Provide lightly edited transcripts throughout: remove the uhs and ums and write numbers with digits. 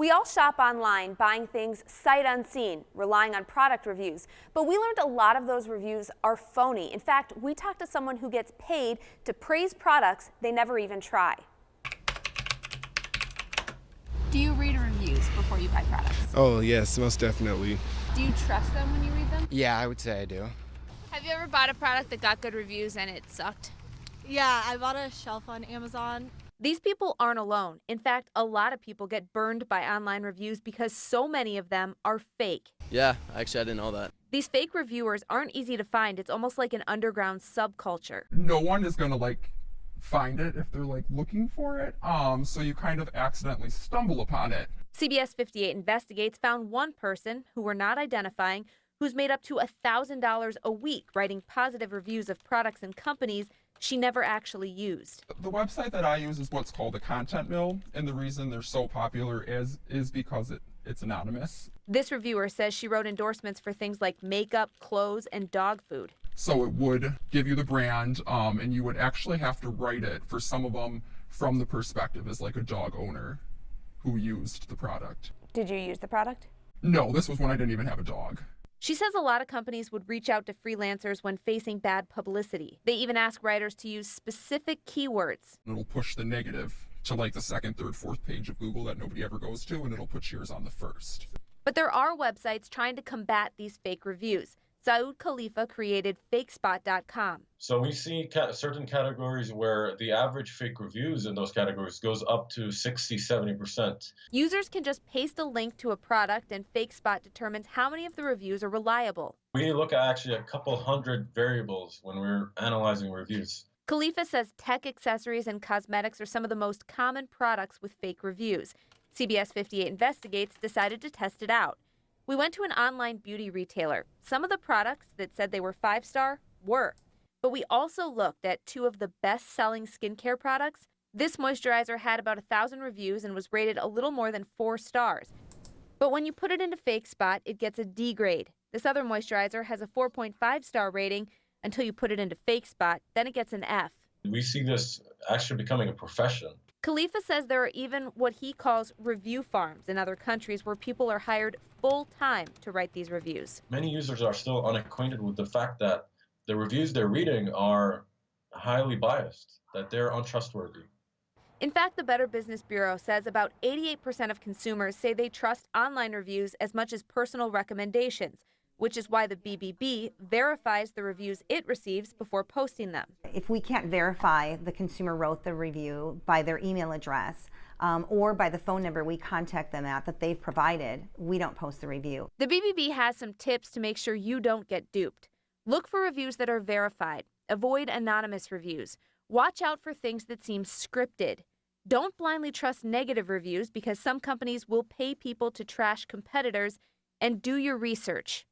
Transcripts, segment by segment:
We all shop online, buying things sight unseen, relying on product reviews. But we learned a lot of those reviews are phony. In fact, we talked to someone who gets paid to praise products they never even try. Do you read reviews before you buy products? Oh, yes, most definitely. Do you trust them when you read them? Yeah, I would say I do. Have you ever bought a product that got good reviews and it sucked? Yeah, I bought a shelf on Amazon. These people aren't alone. In fact, a lot of people get burned by online reviews because so many of them are fake. Yeah, actually I didn't know that. These fake reviewers aren't easy to find. It's almost like an underground subculture. No one is going to find it if they're looking for it. So you kind of accidentally stumble upon it. CBS 58 Investigates found one person, who we're not identifying, who's made up to $1,000 a week writing positive reviews of products and companies she never actually used. The website that I use is what's called a content mill, and the reason they're so popular is because it's anonymous. This reviewer says she wrote endorsements for things like makeup, clothes, and dog food. So it would give you the brand, and you would actually have to write it for some of them from the perspective as a dog owner who used the product. Did you use the product? No, this was when I didn't even have a dog. She says a lot of companies would reach out to freelancers when facing bad publicity. They even ask writers to use specific keywords. It'll push the negative to the second, third, fourth page of Google that nobody ever goes to, and it'll put yours on the first. But there are websites trying to combat these fake reviews. Saud Khalifa created fakespot.com. So we see certain categories where the average fake reviews in those categories goes up to 60-70%. Users can just paste a link to a product, and FakeSpot determines how many of the reviews are reliable. We look at actually a couple hundred variables when we're analyzing reviews. Khalifa says tech accessories and cosmetics are some of the most common products with fake reviews. CBS 58 Investigates decided to test it out. We went to an online beauty retailer. Some of the products that said they were 5-star were. But we also looked at two of the best-selling skincare products. This moisturizer had about 1,000 reviews and was rated a little more than 4 stars. But when you put it into FakeSpot, it gets a D grade. This other moisturizer has a 4.5-star rating until you put it into FakeSpot. Then it gets an F. We see this actually becoming a profession. Khalifa says there are even what he calls review farms in other countries where people are hired full-time to write these reviews. Many users are still unacquainted with the fact that the reviews they're reading are highly biased, that they're untrustworthy. In fact, the Better Business Bureau says about 88% of consumers say they trust online reviews as much as personal recommendations, which is why the BBB verifies the reviews it receives before posting them. If we can't verify the consumer wrote the review by their email address or by the phone number we contact them at that they've provided, we don't post the review. The BBB has some tips to make sure you don't get duped. Look for reviews that are verified. Avoid anonymous reviews. Watch out for things that seem scripted. Don't blindly trust negative reviews because some companies will pay people to trash competitors, and do your research.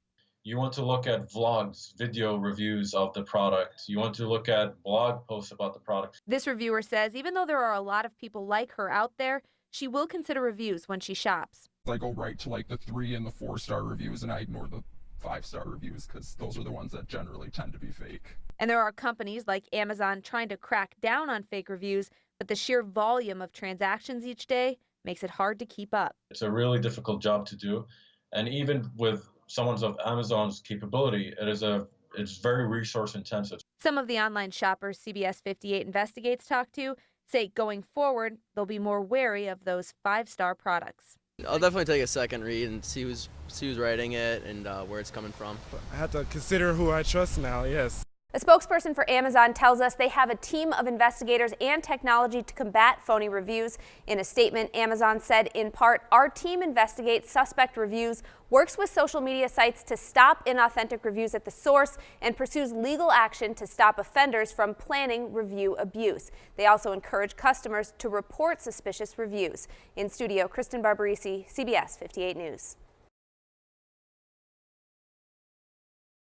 You want to look at vlogs, video reviews of the product. You want to look at blog posts about the product. This reviewer says even though there are a lot of people like her out there, she will consider reviews when she shops. I go right to the 3 and the 4-star reviews, and I ignore the 5-star reviews because those are the ones that generally tend to be fake. And there are companies like Amazon trying to crack down on fake reviews, but the sheer volume of transactions each day makes it hard to keep up. It's a really difficult job to do, and even with someone's of Amazon's capability, it's very resource intensive. Some of the online shoppers CBS 58 Investigates talked to say going forward, they'll be more wary of those 5-star products. I'll definitely take a second read and see who's writing it and where it's coming from. I have to consider who I trust now, yes. A spokesperson for Amazon tells us they have a team of investigators and technology to combat phony reviews. In a statement, Amazon said, in part, our team investigates suspect reviews, works with social media sites to stop inauthentic reviews at the source, and pursues legal action to stop offenders from planning review abuse. They also encourage customers to report suspicious reviews. In studio, Kristen Barbarisi, CBS 58 News.